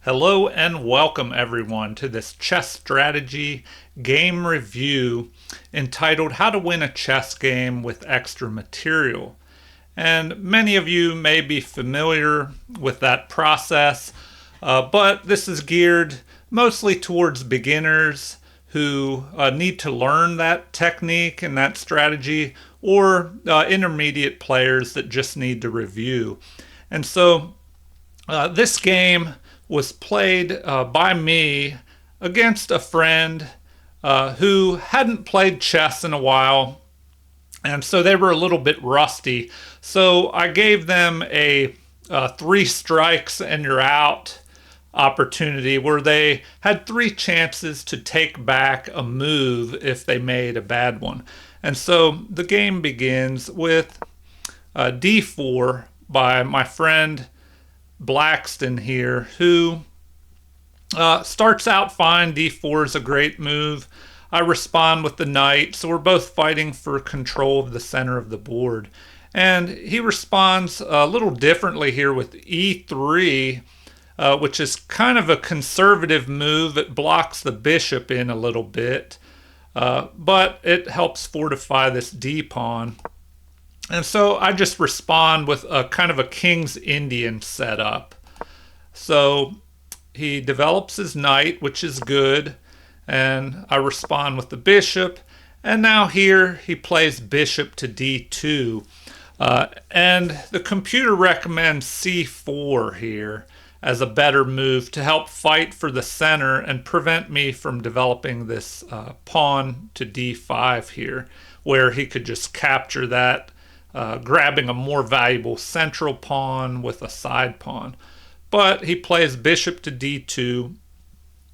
Hello and welcome everyone to this chess strategy game review entitled How to Win a Chess Game with Extra Material. And many of you may be familiar with that process, but this is geared mostly towards beginners who need to learn that technique and that strategy, or intermediate players that just need to review. And so this game was played by me against a friend who hadn't played chess in a while, and so they were a little bit rusty. So I gave them a three strikes and you're out opportunity where they had three chances to take back a move if they made a bad one. And so the game begins with d4 by my friend Blackston here, who starts out fine. d4 is a great move. I respond with the knight, so we're both fighting for control of the center of the board. And he responds a little differently here with e3, which is kind of a conservative move. It blocks the bishop in a little bit, but it helps fortify this d-pawn. And so I just respond with a kind of a King's Indian setup. So he develops his knight, which is good, and I respond with the bishop. And now here he plays bishop to d2. And the computer recommends c4 here as a better move to help fight for the center and prevent me from developing this pawn to d5 here, where he could just capture that, grabbing a more valuable central pawn with a side pawn. But he plays bishop to d2,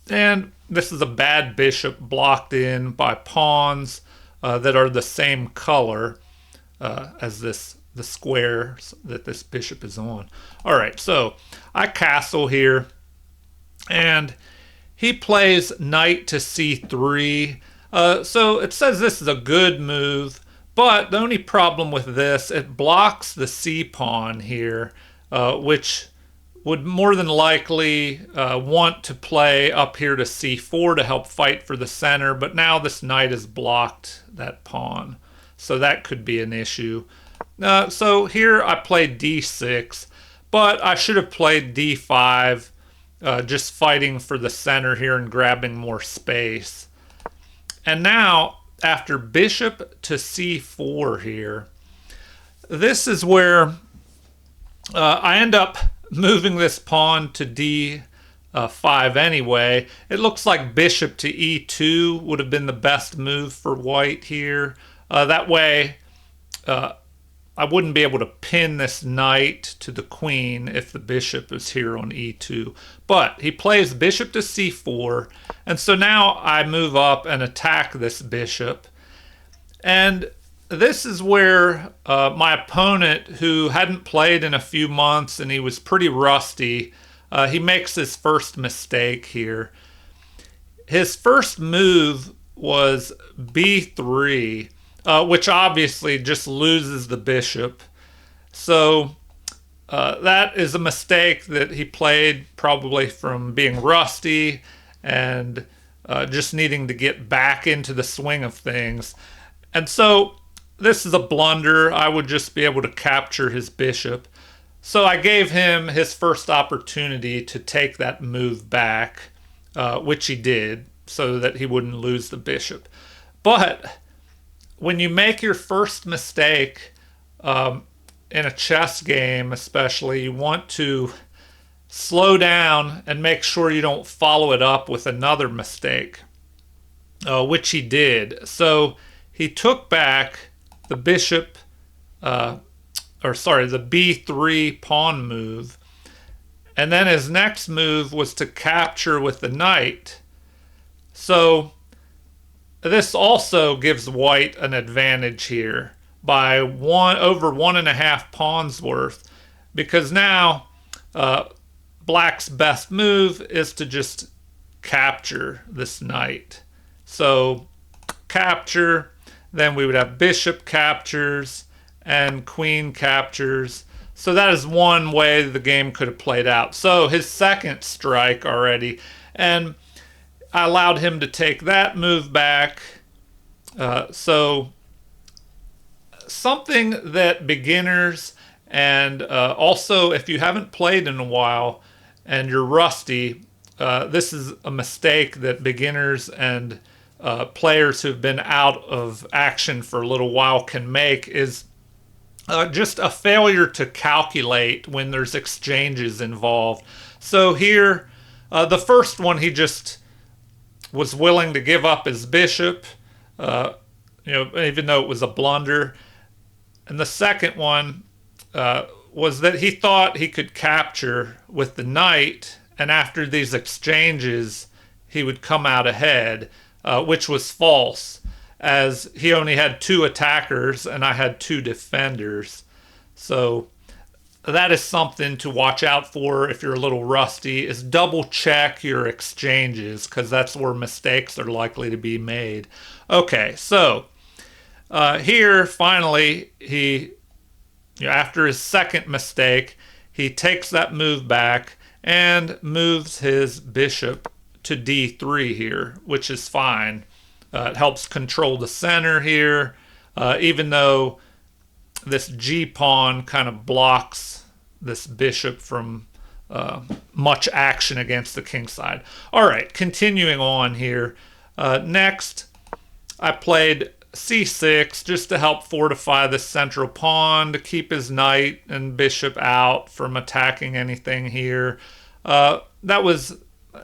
and this is a bad bishop blocked in by pawns that are the same color as the squares that this bishop is on. All right, so I castle here, and he plays knight to c3. So it says this is a good move, but the only problem with this, it blocks the c-pawn here, which would more than likely want to play up here to c4 to help fight for the center, but now this knight has blocked that pawn. So that could be an issue. So here I played d6, but I should have played d5, just fighting for the center here and grabbing more space. And now, after bishop to c4 here, this is where I end up moving this pawn to d5 anyway. It looks like bishop to e2 would have been the best move for white here. That way, I wouldn't be able to pin this knight to the queen if the bishop is here on e2. But he plays bishop to c4, and so now I move up and attack this bishop. And this is where my opponent, who hadn't played in a few months and he was pretty rusty, he makes his first mistake here. His first move was b3, which obviously just loses the bishop. So that is a mistake that he played probably from being rusty and just needing to get back into the swing of things. And so this is a blunder. I would just be able to capture his bishop. So I gave him his first opportunity to take that move back, which he did, so that he wouldn't lose the bishop. But when you make your first mistake in a chess game especially, you want to slow down and make sure you don't follow it up with another mistake, which he did. So he took back the bishop, the b3 pawn move, and then his next move was to capture with the knight. So this also gives white an advantage here by over 1.5 pawns worth, because now black's best move is to just capture this knight. So capture, then we would have bishop captures and queen captures. So that is one way the game could have played out. So his second strike already, and I allowed him to take that move back. So something that beginners and also if you haven't played in a while and you're rusty, this is a mistake that beginners and players who've been out of action for a little while can make, is just a failure to calculate when there's exchanges involved. So here, the first one, he just was willing to give up his bishop, even though it was a blunder. And the second one was that he thought he could capture with the knight, and after these exchanges, he would come out ahead, which was false, as he only had 2 attackers and I had 2 defenders. So that is something to watch out for if you're a little rusty, is double check your exchanges, because that's where mistakes are likely to be made. Okay, so here finally he, after his second mistake, he takes that move back and moves his bishop to d3 here, which is fine. It helps control the center here, even though this G pawn kind of blocks this bishop from much action against the king side. All right, continuing on here. Next, I played c6 just to help fortify the central pawn, to keep his knight and bishop out from attacking anything here. That was,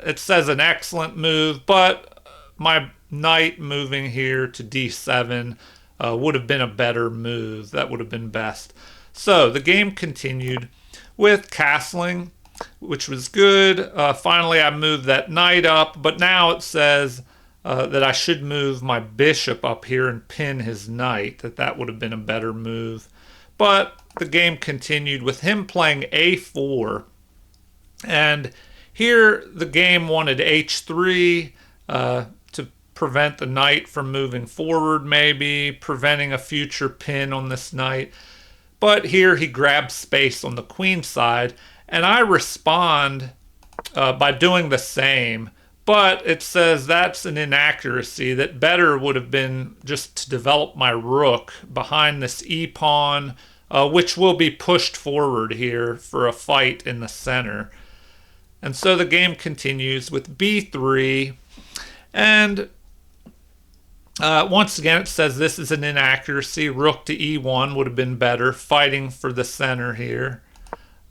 it says, an excellent move, but my knight moving here to d7 would have been a better move. That would have been best. So the game continued with castling, which was good. Finally, I moved that knight up, but now it says that I should move my bishop up here and pin his knight, that would have been a better move. But the game continued with him playing a4, and here the game wanted h3 to prevent the knight from moving forward, maybe preventing a future pin on this knight. But here he grabs space on the queen side, and I respond by doing the same. But it says that's an inaccuracy, that better would have been just to develop my rook behind this e-pawn, which will be pushed forward here for a fight in the center. And so the game continues with b3, and once again it says this is an inaccuracy. Rook to e1 would have been better, fighting for the center here.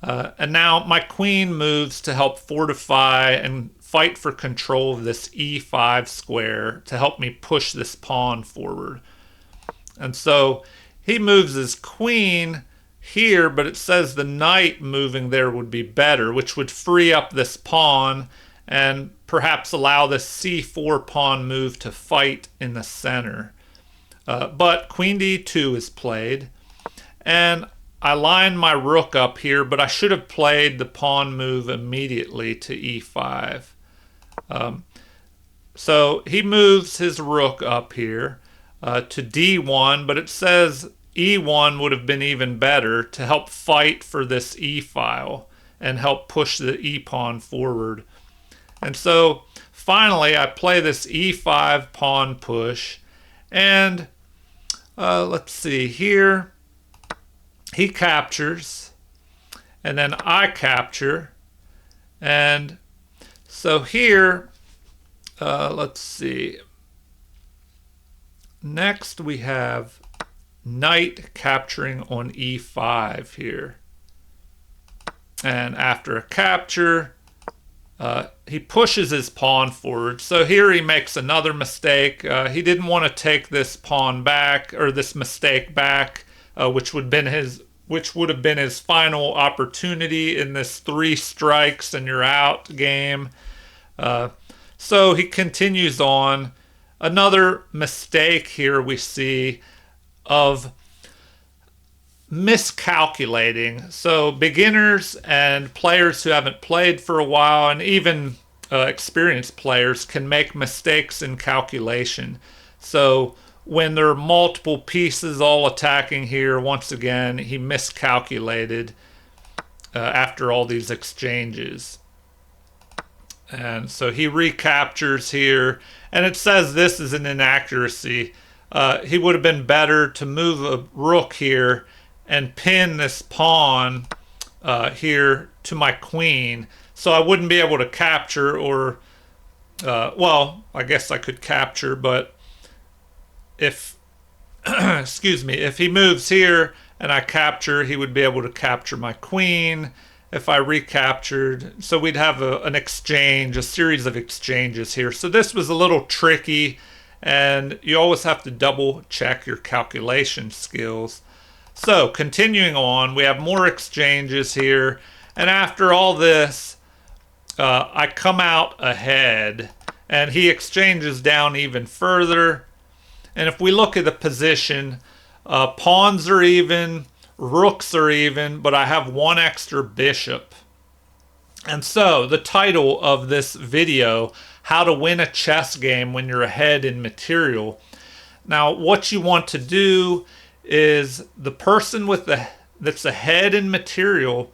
And now my queen moves to help fortify and fight for control of this e5 square to help me push this pawn forward. And so he moves his queen here, but it says the knight moving there would be better, which would free up this pawn and perhaps allow this c4 pawn move to fight in the center. But queen d2 is played, and I line my rook up here, but I should have played the pawn move immediately to e5. So he moves his rook up here to d1, but it says e1 would have been even better to help fight for this e-file and help push the e-pawn forward. And so finally I play this e5 pawn push, and let's see here. He captures, and then I capture, and so here, let's see. Next we have knight capturing on e5 here. And after a capture, he pushes his pawn forward. So here he makes another mistake. He didn't want to take this pawn back, or this mistake back, which would have been his final opportunity in this 3 strikes and you're out game. So he continues on. Another mistake here we see of miscalculating. So beginners and players who haven't played for a while, and even experienced players, can make mistakes in calculation. So when there are multiple pieces all attacking here, once again, he miscalculated. after all these exchanges. And so he recaptures here, and it says this is an inaccuracy. He would have been better to move a rook here and pin this pawn here to my queen, so I wouldn't be able to capture, or well, I guess I could capture, but if excuse me, if he moves here and I capture, he would be able to capture my queen if I recaptured. So we'd have an exchange, a series of exchanges here. So this was a little tricky, and you always have to double check your calculation skills. So continuing on, we have more exchanges here, and after all this, I come out ahead, and he exchanges down even further. And if we look at the position, pawns are even, rooks are even, but I have one extra bishop. And so the title of this video, how to win a chess game when you're ahead in material. Now what you want to do is the person that's ahead in material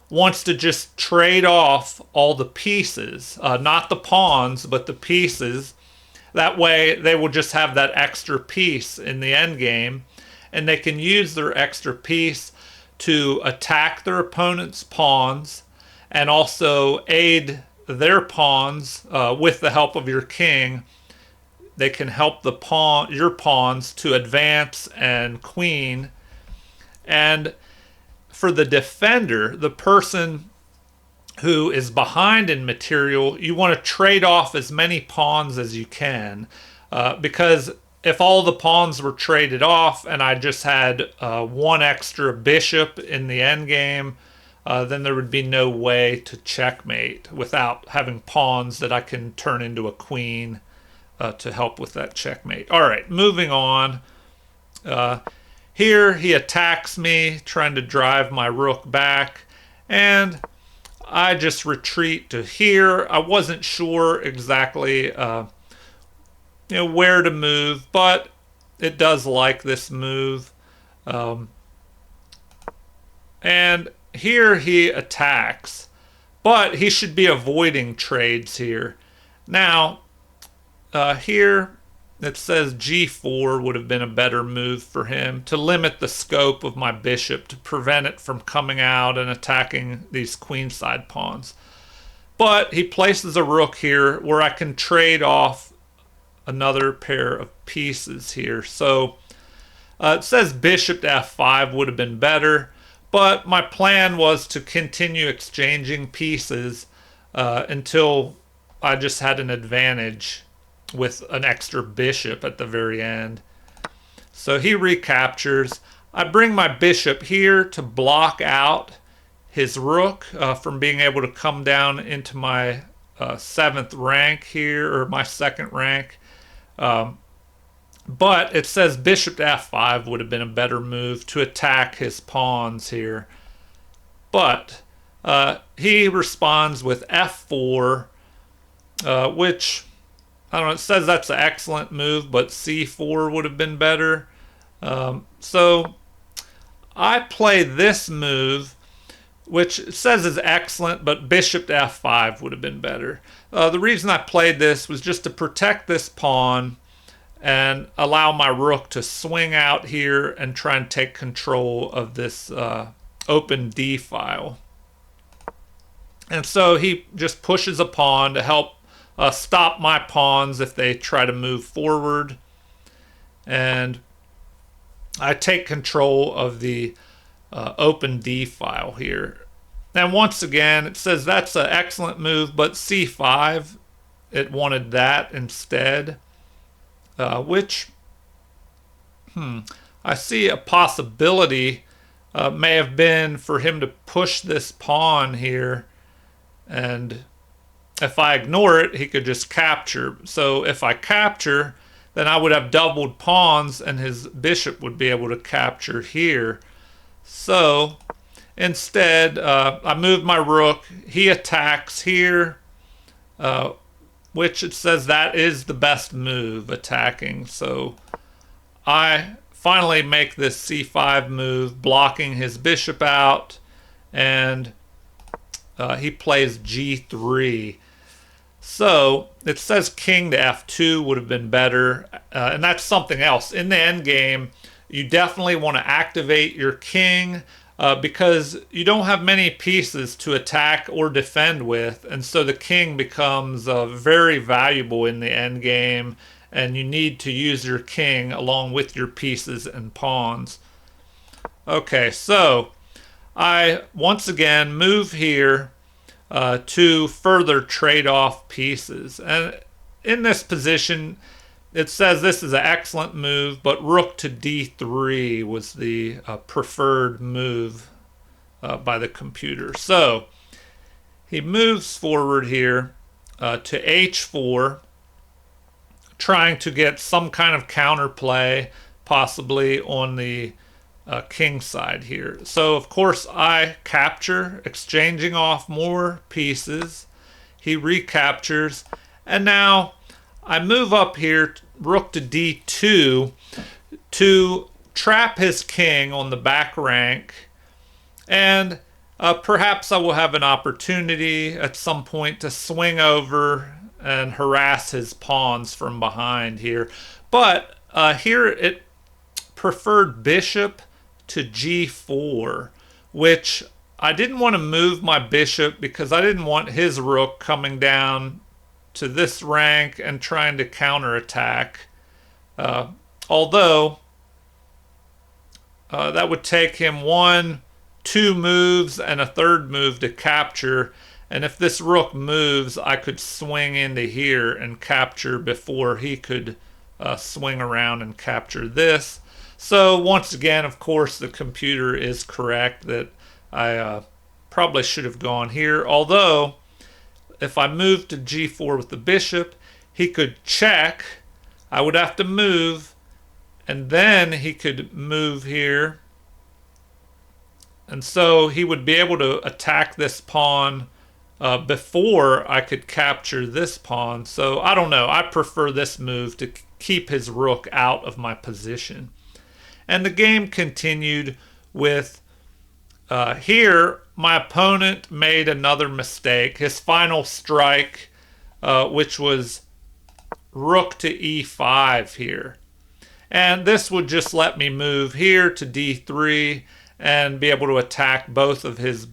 wants to just trade off all the pieces, not the pawns, but the pieces. That way they will just have that extra piece in the end game, and they can use their extra piece to attack their opponent's pawns and also aid their pawns with the help of your king. They can help your pawns to advance and queen. And for the defender, the person who is behind in material, you want to trade off as many pawns as you can, because if all the pawns were traded off and I just had one extra bishop in the endgame, then there would be no way to checkmate without having pawns that I can turn into a queen to help with that checkmate. All right, moving on. Here he attacks me, trying to drive my rook back, and I just retreat to here. I wasn't sure exactly where to move, but it does like this move. And here he attacks, but he should be avoiding trades here. Now, here it says g4 would have been a better move for him to limit the scope of my bishop, to prevent it from coming out and attacking these queenside pawns. But he places a rook here where I can trade off another pair of pieces here. So it says bishop to f5 would have been better, but my plan was to continue exchanging pieces until I just had an advantage with an extra bishop at the very end. So he recaptures. I bring my bishop here to block out his rook from being able to come down into my 7th rank here, or my 2nd rank. But it says bishop to f5 would have been a better move to attack his pawns here. But he responds with f4, which, I don't know, it says that's an excellent move, but c4 would have been better. So I play this move, which it says is excellent, but bishop to f5 would have been better. The reason I played this was just to protect this pawn and allow my rook to swing out here and try and take control of this open d file. And so he just pushes a pawn to help stop my pawns if they try to move forward. And I take control of the open d file here. And once again, it says that's an excellent move, but c5, it wanted that instead. Which, I see a possibility may have been for him to push this pawn here, and if I ignore it, he could just capture. So if I capture, then I would have doubled pawns and his bishop would be able to capture here. So instead, I moved my rook. He attacks here, which it says that is the best move, attacking. So I finally make this c5 move, blocking his bishop out, and he plays g3. So it says king to f2 would have been better, and that's something else. In the end game, you definitely want to activate your king because you don't have many pieces to attack or defend with, and so the king becomes very valuable in the end game, and you need to use your king along with your pieces and pawns. Okay, so I once again move here to further trade off pieces. And in this position, it says this is an excellent move, but rook to d3 was the preferred move by the computer. So he moves forward here to h4, trying to get some kind of counterplay, possibly on the king side here. So of course I capture, exchanging off more pieces. He recaptures, and now I move up here, rook to d2, to trap his king on the back rank, and perhaps I will have an opportunity at some point to swing over and harass his pawns from behind here. But here it preferred bishop to g4, which I didn't want to move my bishop because I didn't want his rook coming down to this rank and trying to counterattack. Although that would take him 1, 2 moves and a third move to capture. And if this rook moves, I could swing into here and capture before he could swing around and capture this. So once again, of course, the computer is correct that I probably should have gone here. Although, if I moved to g4 with the bishop, he could check. I would have to move, and then he could move here. And so he would be able to attack this pawn before I could capture this pawn. So I don't know. I prefer this move to keep his rook out of my position. And the game continued with here my opponent made another mistake. His final strike, which was rook to e5 here. And this would just let me move here to d3 and be able to attack both of his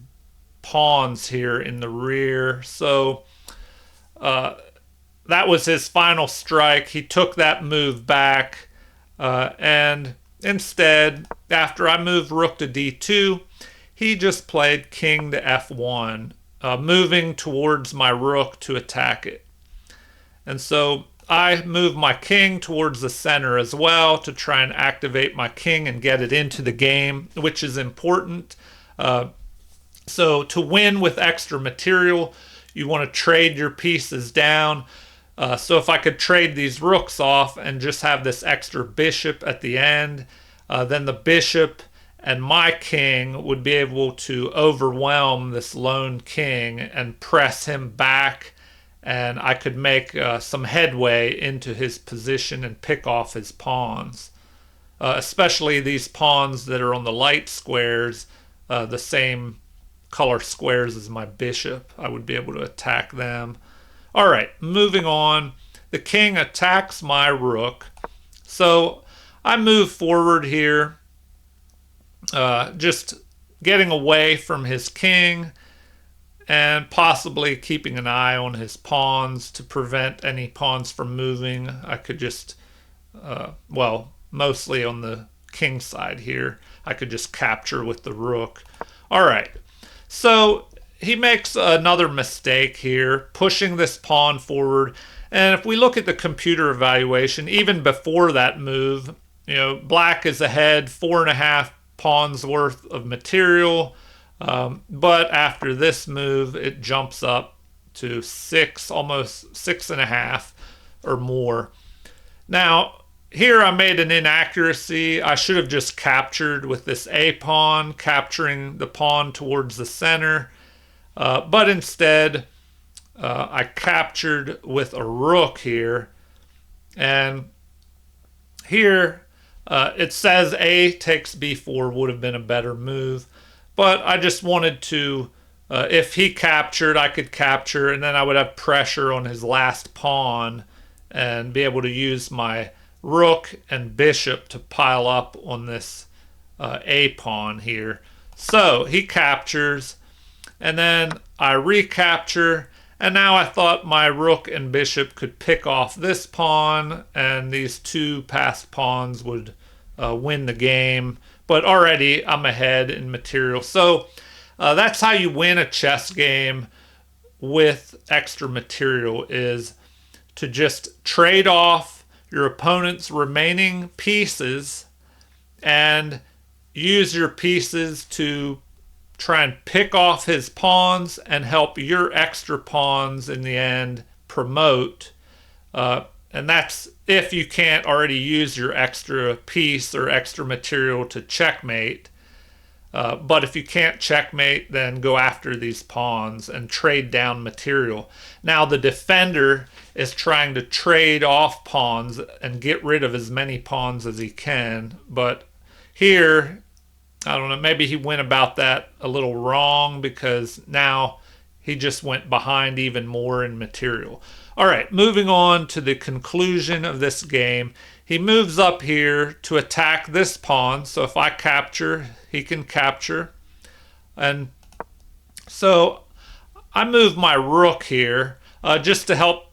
pawns here in the rear. So that was his final strike. He took that move back, and instead, after I moved rook to d2, he just played king to f1, moving towards my rook to attack it. And so I moved my king towards the center as well to try and activate my king and get it into the game, which is important. So to win with extra material, you want to trade your pieces down. So if I could trade these rooks off and just have this extra bishop at the end, then the bishop and my king would be able to overwhelm this lone king and press him back, and I could make some headway into his position and pick off his pawns. Especially these pawns that are on the light squares, the same color squares as my bishop. I would be able to attack them. All right, moving on. The king attacks my rook. So I move forward here, just getting away from his king and possibly keeping an eye on his pawns to prevent any pawns from moving. I could just, well, mostly on the king side here, I could just capture with the rook. All right, so he makes another mistake here, pushing this pawn forward. And if we look at the computer evaluation, even before that move, you know, black is ahead 4.5 pawns worth of material. But after this move, it jumps up to 6, almost 6.5 or more. Now, here I made an inaccuracy. I should have just captured with this A pawn, capturing the pawn towards the center. But instead, I captured with a rook here. And here, it says A takes B4 would have been a better move. But I just wanted to if he captured, I could capture, and then I would have pressure on his last pawn and be able to use my rook and bishop to pile up on this A pawn here. So he captures, and then I recapture, and now I thought my rook and bishop could pick off this pawn, and these two passed pawns would win the game. But already I'm ahead in material. So that's how you win a chess game with extra material, is to just trade off your opponent's remaining pieces and use your pieces to try and pick off his pawns and help your extra pawns in the end promote. And that's if you can't already use your extra piece or extra material to checkmate. But if you can't checkmate, then go after these pawns and trade down material. Now the defender is trying to trade off pawns and get rid of as many pawns as he can. But here, I don't know, maybe he went about that a little wrong, because now he just went behind even more in material. All right, moving on to the conclusion of this game. He moves up here to attack this pawn. So if I capture, he can capture. And so I move my rook here just to help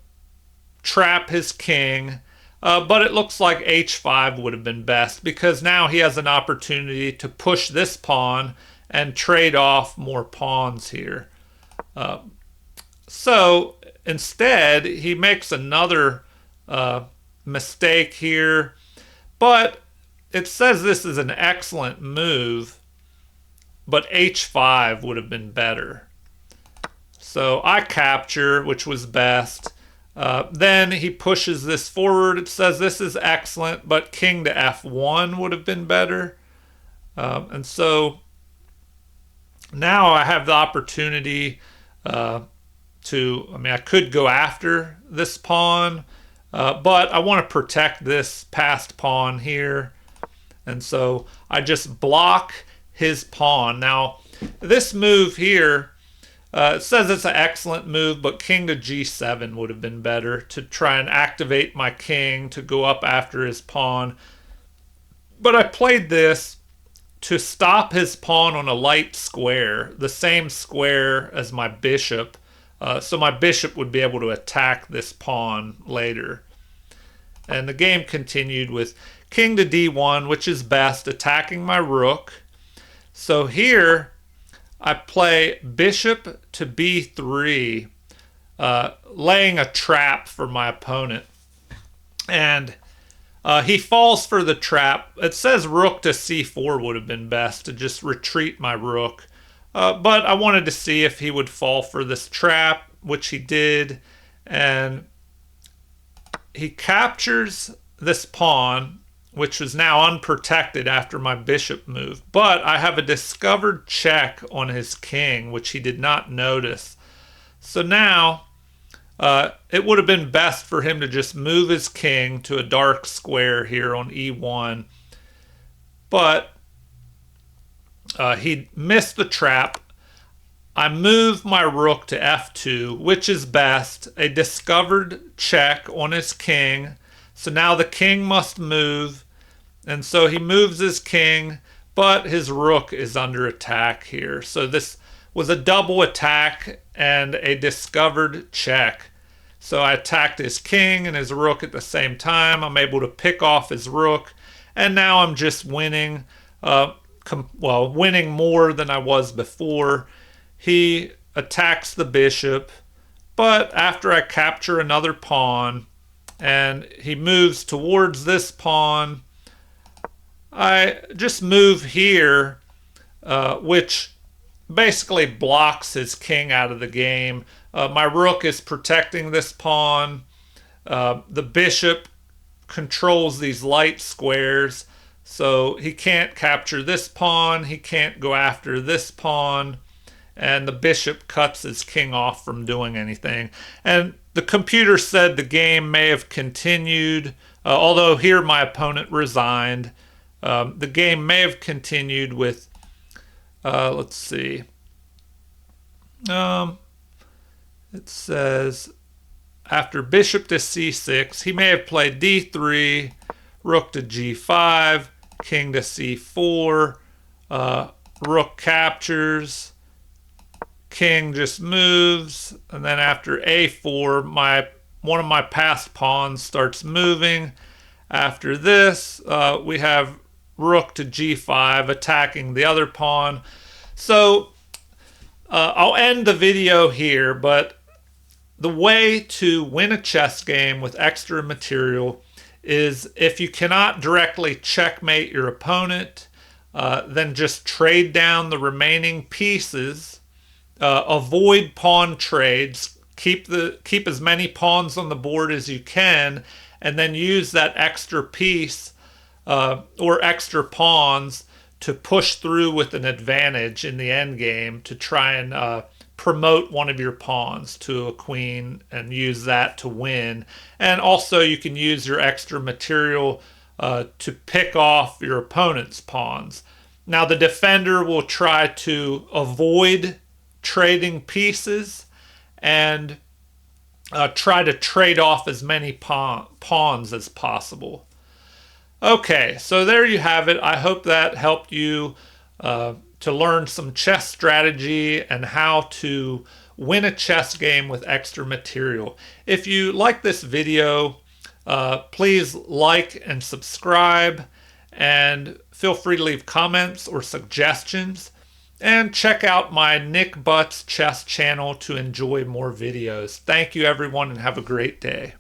trap his king. But it looks like h5 would have been best, because now he has an opportunity to push this pawn and trade off more pawns here. So instead, he makes another mistake here, but it says this is an excellent move, but h5 would have been better. So I capture, which was best. Then he pushes this forward. It says this is excellent, but king to f1 would have been better. And so now I have the opportunity I could go after this pawn, but I want to protect this passed pawn here. And so I just block his pawn. Now, this move here, it says it's an excellent move, but king to g7 would have been better to try and activate my king to go up after his pawn. But I played this to stop his pawn on a light square, the same square as my bishop, so my bishop would be able to attack this pawn later. And the game continued with king to d1, which is best, attacking my rook. So here I play bishop to b3, laying a trap for my opponent. And he falls for the trap. It says rook to c4 would have been best, to just retreat my rook. But I wanted to see if he would fall for this trap, which he did. And he captures this pawn, which was now unprotected after my bishop move. But I have a discovered check on his king, which he did not notice. So now it would have been best for him to just move his king to a dark square here on e1. But he missed the trap. I move my rook to f2, which is best, a discovered check on his king. So now the king must move. And so he moves his king, but his rook is under attack here. So this was a double attack and a discovered check. So I attacked his king and his rook at the same time. I'm able to pick off his rook. And now I'm just winning, winning more than I was before. He attacks the bishop, but after I capture another pawn and he moves towards this pawn, I just move here, which basically blocks his king out of the game. My rook is protecting this pawn. The bishop controls these light squares, so he can't capture this pawn. He can't go after this pawn. And the bishop cuts his king off from doing anything. And the computer said the game may have continued, although here my opponent resigned. The game may have continued with, let's see. It says after bishop to c6, he may have played d3, rook to g5, king to c4, rook captures, king just moves, and then after a4, one of my passed pawns starts moving. After this, we have rook to g5 attacking the other pawn. So I'll end the video here, but the way to win a chess game with extra material is if you cannot directly checkmate your opponent, then just trade down the remaining pieces. Avoid pawn trades. Keep as many pawns on the board as you can, and then use that extra piece or extra pawns to push through with an advantage in the end game to try and promote one of your pawns to a queen and use that to win. And also you can use your extra material to pick off your opponent's pawns. Now the defender will try to avoid trading pieces and try to trade off as many pawns as possible. Okay, so there you have it. I hope that helped you to learn some chess strategy and how to win a chess game with extra material. If you like this video, please like and subscribe, and feel free to leave comments or suggestions. And check out my Nick Butts Chess channel to enjoy more videos. Thank you, everyone, and have a great day.